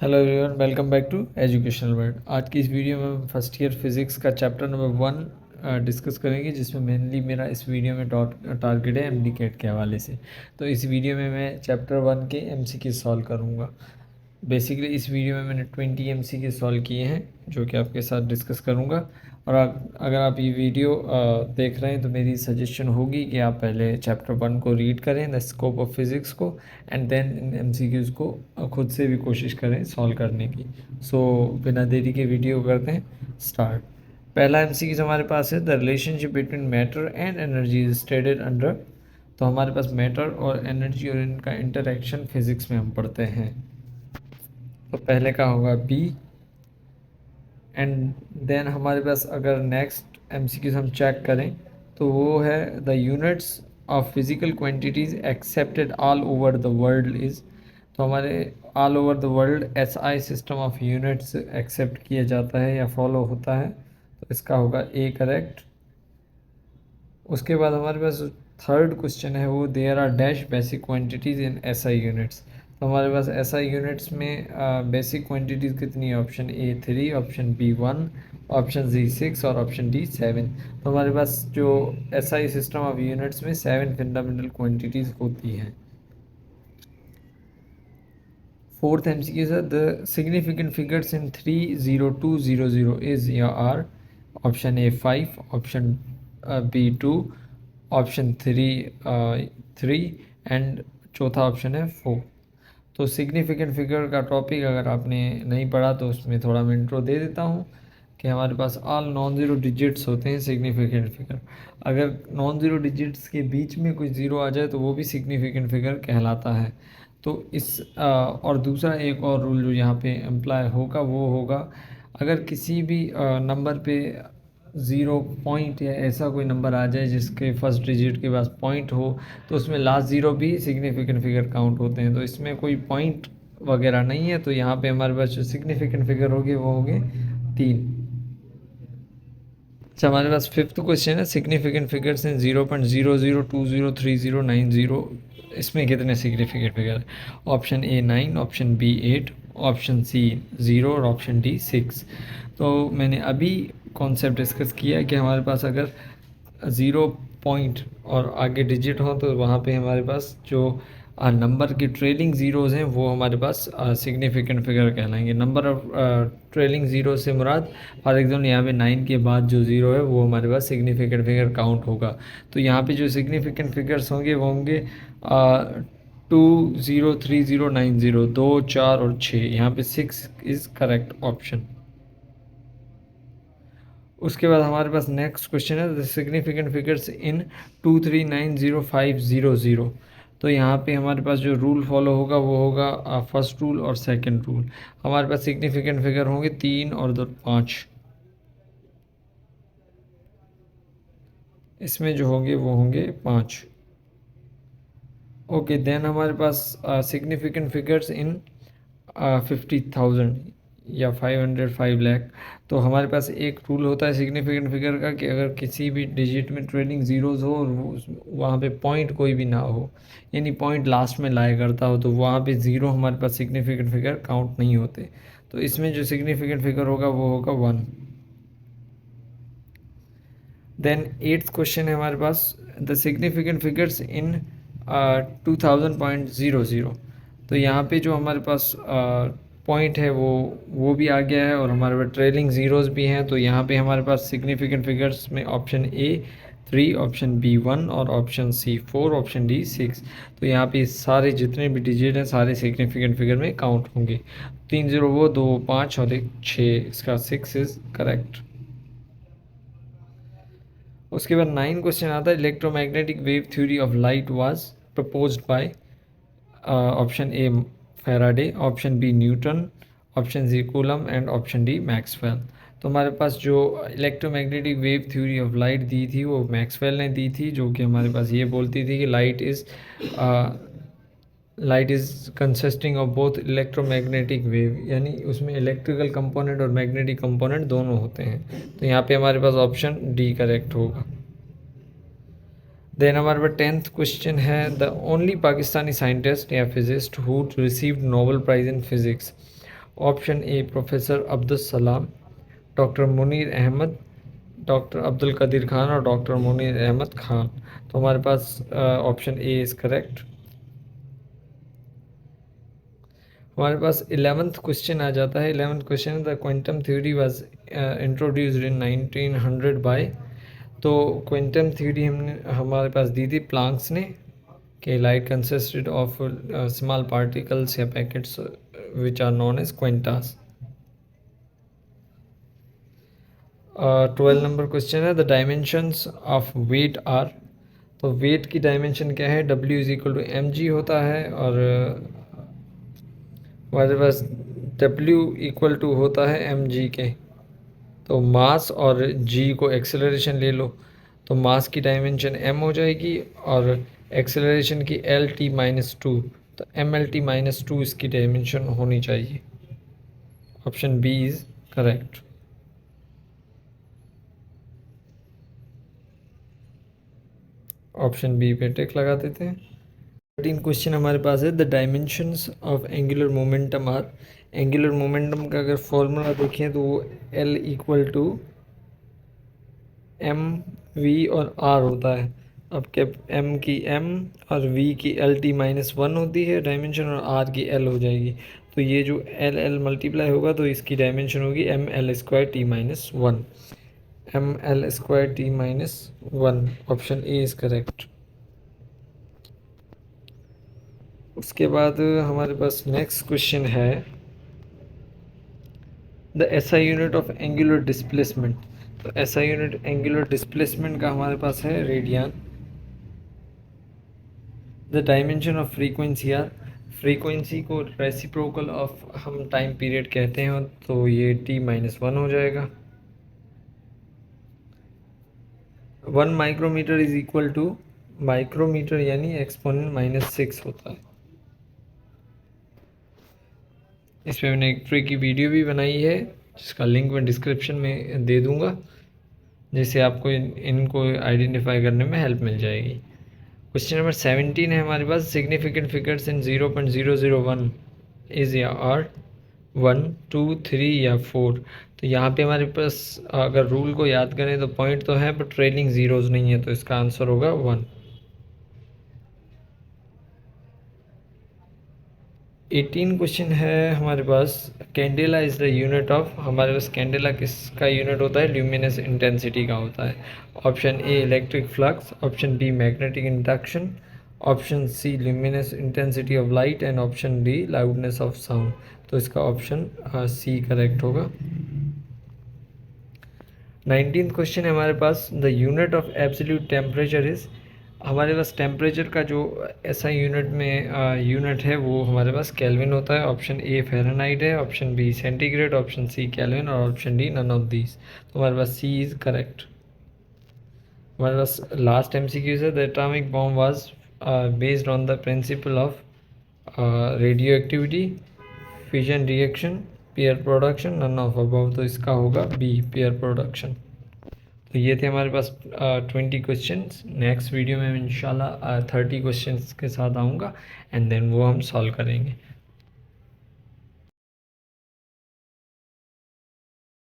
Hello everyone, welcome back to educational world. आज की इस वीडियो में हम फर्स्ट ईयर फिज़िक्स का चैप्टर नंबर 1 डिस्कस करेंगे, जिसमें मेनली मेरा इस वीडियो में टारगेट है एमडीकेट के हवाले से। तो इस वीडियो में मैं चैप्टर 1 के एमसीक्यू सॉल्व करूँगा। बेसिकली इस वीडियो में मैंने 20 एमसीक्यू सॉल्व किए हैं, जो कि आपके साथ डिस्कस करूँगा। और अगर आप ये वीडियो देख रहे हैं तो मेरी सजेशन होगी कि आप पहले चैप्टर 1 को रीड करें, द स्कोप ऑफ फिज़िक्स को, एंड देन इन एमसीक्यूज़ को खुद से भी कोशिश करें सॉल्व करने की। सो बिना देरी के वीडियो करते हैं स्टार्ट। पहला एमसीक्यू हमारे पास है, the relationship between matter and energy is stated under. तो हमारे पास मैटर और एनर्जी और इनका इंटरेक्शन फिज़िक्स में हम पढ़ते हैं। तो पहले का होगा बी, एंड देन हमारे पास अगर नेक्स्ट एमसीक्यूज हम चेक करें तो वो है the units of physical quantities accepted all over the world is. तो हमारे all over the world SI system of units accept किया जाता है या फॉलो होता है, तो इसका होगा ए करेक्ट। उसके बाद हमारे पास थर्ड क्वेश्चन है, वो there are dash basic quantities in SI units. तो हमारे पास एसआई यूनिट्स में बेसिक क्वांटिटीज़ कितनी है? Option A 3, option B 1, option C 6 और ऑप्शन डी 7। तो हमारे पास जो एसआई सिस्टम ऑफ यूनिट्स में 7 फंडामेंटल क्वांटिटीज़ होती हैं। फोर्थ एमसीक्यू है, the significant figures in 30200 is या are. Option A 5, option B 2, option 3 and चौथा ऑप्शन है 4। तो सिग्निफिकेंट फिगर का टॉपिक अगर आपने नहीं पढ़ा तो उसमें थोड़ा मैं इंट्रो दे देता हूँ कि हमारे पास ऑल नॉन ज़ीरो डिजिट्स होते हैं सिग्निफिकेंट फिगर। अगर नॉन ज़ीरो डिजिट्स के बीच में कोई ज़ीरो आ जाए तो वो भी सिग्निफिकेंट फिगर कहलाता है। तो इस और दूसरा एक और रूल जो यहाँ पे अप्लाई होगा वो होगा, अगर किसी भी नंबर पे 0 पॉइंट या ऐसा कोई नंबर आ जाए जिसके फर्स्ट डिजिट के पास पॉइंट हो, तो उसमें लास्ट ज़ीरो भी सिग्निफिकेंट फिगर काउंट होते हैं। तो इसमें कोई पॉइंट वगैरह नहीं है, तो यहाँ पे हमारे पास जो सिग्निफिकेंट फिगर होंगे वो होंगे 3। अच्छा, हमारे पास फिफ्थ क्वेश्चन है, सिग्निफिकेंट फिगर्स इन 0.00203090। इसमें कितने सिग्निफिकेंट फिगर है? Option A 9, option B 8, option C 0 और ऑप्शन डी 6। तो मैंने अभी कॉन्सेप्ट डिस्कस किया कि हमारे पास अगर 0 पॉइंट और आगे डिजिट हो तो वहाँ पे हमारे पास जो नंबर की ट्रेलिंग ज़ीरोज़ हैं वो हमारे पास सिग्निफिकेंट फिगर कहलाएंगे। नंबर ऑफ ट्रेलिंग ज़ीरो से मुराद, फॉर एग्जाम्पल यहाँ पे 9 के बाद जो ज़ीरो है वो हमारे पास सिग्निफिकेंट फिगर काउंट होगा। तो यहाँ पे जो सिग्निफिकेंट फिगर्स होंगे वो होंगे 203090, 2, 4 और 6। यहाँ पे 6 इज़ करेक्ट ऑप्शन। उसके बाद हमारे पास नेक्स्ट क्वेश्चन है, द सिग्निफिकेंट फिगर्स इन 2390500। तो यहाँ पे हमारे पास जो रूल फॉलो होगा वो होगा फर्स्ट रूल और सेकंड रूल। हमारे पास सिग्निफिकेंट फिगर होंगे 3 और 5। इसमें जो होंगे वो होंगे 5। ओके, देन हमारे पास सिग्निफिकेंट फिगर्स इन 50,000 या 505 लाख। तो हमारे पास एक रूल होता है सिग्निफिकेंट फिगर का कि अगर किसी भी डिजिट में ट्रेलिंग ज़ीरोज़ हो और वहाँ पे पॉइंट कोई भी ना हो, यानी पॉइंट लास्ट में लाया करता हो, तो वहाँ पे ज़ीरो हमारे पास सिग्निफिकेंट फिगर काउंट नहीं होते। तो इसमें जो सिग्निफिकेंट फिगर होगा वो होगा 1। देन एट्थ क्वेश्चन है हमारे पास, द सिग्निफिकेंट फिगर्स इन 2000.00। तो यहाँ पे जो हमारे पास पॉइंट है वो भी आ गया है और हमारे पास ट्रेलिंग ज़ीरोज़ भी हैं। तो यहाँ पे हमारे पास सिग्निफिकेंट फिगर्स में ऑप्शन ए 3, ऑप्शन बी 1 और ऑप्शन सी 4, ऑप्शन डी 6। तो यहाँ पे सारे जितने भी डिजिट हैं सारे सिग्निफिकेंट फिगर में काउंट होंगे। 3 0 वो, 2 5 और 1 6, इसका 6 इज़ करेक्ट। उसके बाद 9 क्वेश्चन आता है, electromagnetic wave theory of light was proposed by option A Faraday, option B Newton, option C Coulomb and option D Maxwell. तो हमारे पास जो electromagnetic wave theory of light दी थी वो मैक्सवेल ने दी थी, जो कि हमारे पास ये बोलती थी कि light is consisting of both electromagnetic wave, यानी उसमें इलेक्ट्रिकल कंपोनेंट और मैग्नेटिक कंपोनेंट दोनों होते हैं। तो यहाँ पे हमारे पास ऑप्शन डी करेक्ट होगा। देन हमारे पास 10th क्वेश्चन है, द ओनली पाकिस्तानी साइंटिस्ट या physicist who received Nobel prize in physics option A professor Abdul Salam, doctor Munir Ahmad, doctor Abdul Qadeer Khan और डॉक्टर मुनीर अहमद खान। तो हमारे पास ऑप्शन ए इज़ करेक्ट। हमारे पास 11th क्वेश्चन आ जाता है। 11th question, the quantum theory was introduced in 1900 by. तो क्वांटम थ्योरी हमने हमारे पास दी थी प्लांक्स ने कि light consisted of small particles या packets which are known as quantas. 12 number question है, the dimensions of weight are. तो वेट की डायमेंशन क्या है, W is equal to mg होता है और हमारे पास W इक्वल टू होता है mg के। तो मास और g को एक्सेलरेशन ले लो, तो मास की डायमेंशन m हो जाएगी और एक्सेलरेशन की LT-2, तो MLT-2 इसकी डायमेंशन होनी चाहिए। Option B is correct. Option B पे टिक लगा देते हैं। 13 क्वेश्चन हमारे पास है, the dimensions of angular momentum are. Angular momentum का अगर फॉर्मूला देखें तो वो L equal to M V और आर होता है। अब क्या m की m और v की LT-1 होती है डायमेंशन और r की l हो जाएगी। तो ये जो l मल्टीप्लाई होगा तो इसकी डायमेंशन होगी ML²T-1, ML²T-1। Option A is correct. उसके बाद हमारे पास नेक्स्ट क्वेश्चन है, the SI unit of angular displacement. तो SI यूनिट एंगुलर डिस्प्लेसमेंट का हमारे पास है radian. The dimension of frequency are. Frequency को रेसिप्रोकल ऑफ हम टाइम पीरियड कहते हैं, तो ये T-1 हो जाएगा। 1 micrometer is equal to, micrometer यानी एक्सपोनेंट -6 होता है। इस पर मैंने एक फ्री की वीडियो भी बनाई है जिसका लिंक मैं डिस्क्रिप्शन में दे दूंगा, जिससे आपको इनको आइडेंटिफाई करने में हेल्प मिल जाएगी। क्वेश्चन नंबर 17 है हमारे पास, सिग्निफिकेंट फिगर्स इन 0.001 इज़ या आर 1, 2, 3 या 4। तो यहाँ पे हमारे पास अगर रूल को याद करें तो पॉइंट तो है बट ट्रेलिंग ज़ीरोज़ नहीं है, तो इसका आंसर होगा 1। 18 क्वेश्चन है हमारे पास, candela is the unit of. हमारे पास कैंडेला किसका यूनिट होता है, ल्यूमिनस इंटेंसिटी का होता है। Option A electric flux, option B magnetic induction, option C luminous intensity of light and option D loudness of sound. तो इसका ऑप्शन सी करेक्ट होगा। 19th क्वेश्चन है हमारे पास, the unit of absolute temperature is. हमारे पास temperature का जो ऐसा यूनिट में यूनिट है वो हमारे पास केल्विन होता है। ऑप्शन ए फ़ारेनहाइट है, option B centigrade, option C Kelvin और option D none of these. तो हमारे पास सी इज़ करेक्ट। हमारे पास लास्ट MCQ है, the atomic bomb was based on the principle of radioactivity, fission reaction, pair production, none of above. तो इसका होगा बी पेयर प्रोडक्शन। तो ये थे हमारे पास 20 क्वेश्चंस। नेक्स्ट वीडियो में इंशाल्लाह 30 क्वेश्चंस के साथ आऊँगा एंड देन वो हम सॉल्व करेंगे।